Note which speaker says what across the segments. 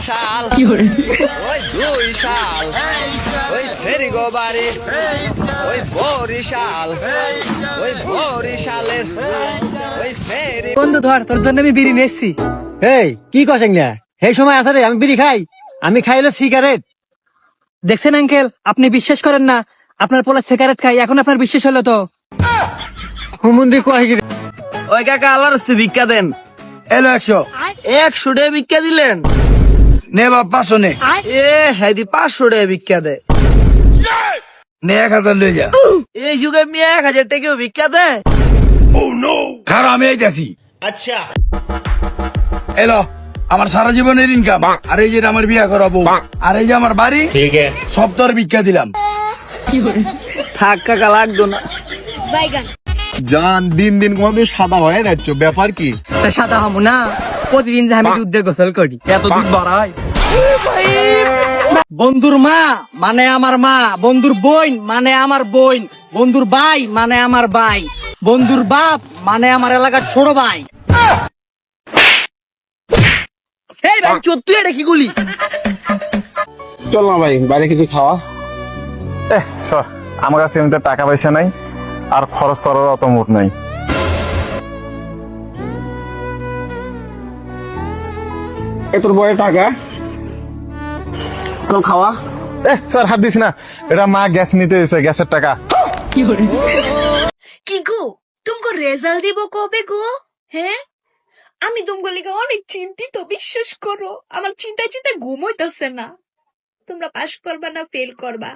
Speaker 1: শাল ওই 2 শাল ওই ফেরি গো বাড়ি ওই বরিশাল ওই বরিশালের ওই ফেরি।
Speaker 2: বন্ধু ধর, তোর জন্য আমি বিড়ি নিয়েছি।
Speaker 3: এই কি কছেন না এই সময় আছে রে, আমি বিড়ি খাই? আমি খাই হলো সিগারেট।
Speaker 2: দেখছেন আঙ্কেল, আপনি বিশ্বাস করেন না, আপনার পোলা সিগারেট খাই, এখন আপনার বিশ্বাস হলো তো?
Speaker 3: হুমুন্দি কয় কি রে?
Speaker 1: ওই কাকা আল্লাহর রাস্তায় ভিক্ষা দেন।
Speaker 4: এলো 100
Speaker 1: টাকা ভিক্ষা দিলেন?
Speaker 4: নে বাপ 500 নে।
Speaker 1: এ হাইদি 500 টাকা ভিক্ষা দেয়।
Speaker 4: নে 1000 লয়ে যা।
Speaker 1: এই যুগে আমি 1000 টাকাও ভিক্ষা দেয়?
Speaker 4: খারাপ আমি আইতাছি। আচ্ছা এলো আমার সারা জীবনের ইনকাম, আর এই যে আমার বিয়া করাবো, আর এই যে আমার বাড়ি, ঠিক আছে সব তোর ভিক্ষা দিলাম।
Speaker 1: থাক কাকা, লাগতো না।
Speaker 5: জান দিন দিন তোমাদের সাদা হয়ে যাচ্ছ, ব্যাপার কি?
Speaker 2: তা সাদা হবো না? প্রতিদিন যে আমি দুধে গোসল করি,
Speaker 5: এত দুধ বাড়ায়?
Speaker 2: বন্ধুর মা মানে আমার মা, বন্ধুর বোন মানে আমার বোন, বন্ধুর ভাই মানে আমার ভাই, বন্ধুর বাপ মানে আমার এলাকার ছোট ভাই। এই ভাই চোদ, তুই এটা কি গুলি?
Speaker 6: চল না ভাই, বাইরে কিছু খাওয়া।
Speaker 5: সর, আমার কাছে এমনিতে টাকা পয়সা নাই, আর খরচ করার অত মুড নাই।
Speaker 6: তোর বয়ে টাকা, চল খাওয়া।
Speaker 5: স্যার হাত দিস না, এটা মা গ্যাস নিতে এসে, গ্যাসের টাকা।
Speaker 7: কি গো, তুমকো রেজাল্ট দিব কবে গো? হ্যাঁ, আমি তুমকো লিখে অনেক চিন্তিত, বিশ্বাস করো। আমার চিন্তায় চিন্তায় ঘুম হইতেছে না। তোমরা পাস করবা না ফেল করবা,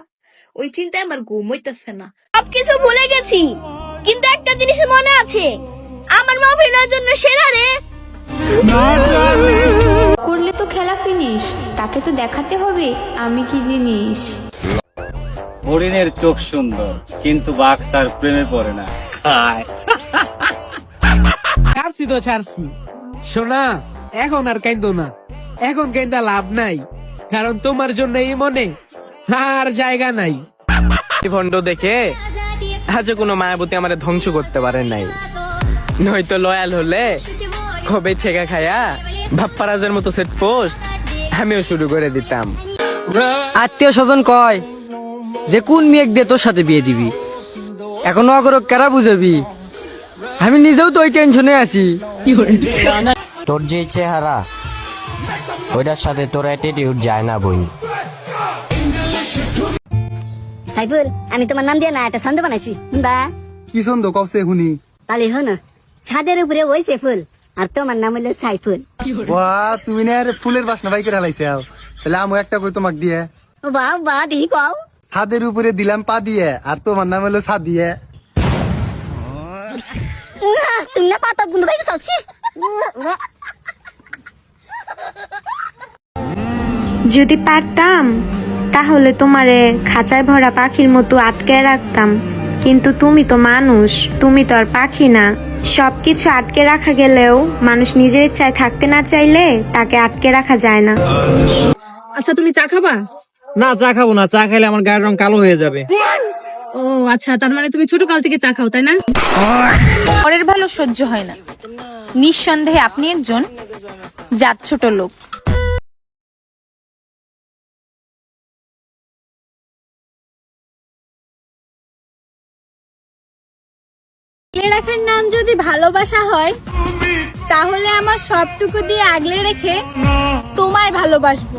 Speaker 7: ওই চিন্তায় আমার ঘুম হইতেছে না। সবকিছু ভুলে গেছি, কিন্তু একটা জিনিস মনে আছে, আমার মা অভিনয়ের জন্য সেরা রে।
Speaker 8: করলে তো খেলা ফিনিশ, তাকে তো দেখাতে হবে আমি কি জিনিস।
Speaker 9: হরিণের চোখ সুন্দর, কিন্তু বাঘ তার প্রেমে পড়ে না।
Speaker 10: ছাড়ছি তো ছাড়ছি। শোনা, এখন আর কাইন্দো না, এখন কাইন্দা লাভ নাই, কারণ তোমার জন্য এই মনে আর জায়গা নাই।
Speaker 2: ভণ্ড দেখে আজও কোনো মায়াবতী আমারে ধ্বংস করতে পারে নাই, নয়তো লয়াল হলে কবে ছেঁকা খায়া ভাপ্পারাজের মতো সেট পোস্ট আমিও শুরু করে দিতাম। আত্মীয় স্বজন কয় যে কোন মেয়ে দিয়ে তোর সাথে বিয়ে দিবি, এখনো আগর কেরা বুঝাবি? আমি নিজেও তো ওই টেনশনে আছি।
Speaker 11: তোর যে চেহারা, ওইটার সাথে তোর অ্যাটিটিউড যায় না বই।
Speaker 8: সাইফুল, আমি তোমার নাম দিয়ে না একটা ছন্দ বানাইছি, বা
Speaker 3: কি ছন্দ কওছে শুনি?
Speaker 8: তাহলে হনো, ছাদের উপরে ওই ফুল, আর তোমার নাম হলো সাইফুল।
Speaker 3: বাহ, তুমি না আরে ফুলের বাসনা বাই করে হালাইছে। তাহলে আমি একটা কই তোমাক দিয়ে।
Speaker 8: বা বা দেখি কও।
Speaker 3: ছাদের উপরে দিলাম পা দিয়ে, আর তোমার নাম হলো ছা দিয়ে।
Speaker 8: তুমি না পাতা গুলো বাইকে চলছি।
Speaker 12: যদি পারতাম তাহলে তোমারে খাঁচায় ভরা পাখির মতো আটকে রাখতাম, কিন্তু তুমি তো মানুষ, তুমি তো আর পাখি না। সবকিছু আটকে রাখা গেলেও মানুষ নিজের ইচ্ছায় থাকতে না চাইলে তাকে আটকে রাখা যায় না।
Speaker 7: আচ্ছা, তুমি চা খাবা?
Speaker 2: না, চা খাবো না, চা খাইলে আমার গায়ের রং কালো হয়ে যাবে।
Speaker 7: ও আচ্ছা, তার মানে তুমি ছোট কাল থেকে চা খাও, তাই না?
Speaker 8: পরের ভালো সহ্য হয় না, নিঃসন্দেহে আপনি একজন জাত ছোট লোক। রাখার নাম যদি ভালোবাসা হয়, তাহলে আমার সবটুকু দিয়ে আগলে রেখে তোমায় ভালোবাসবো।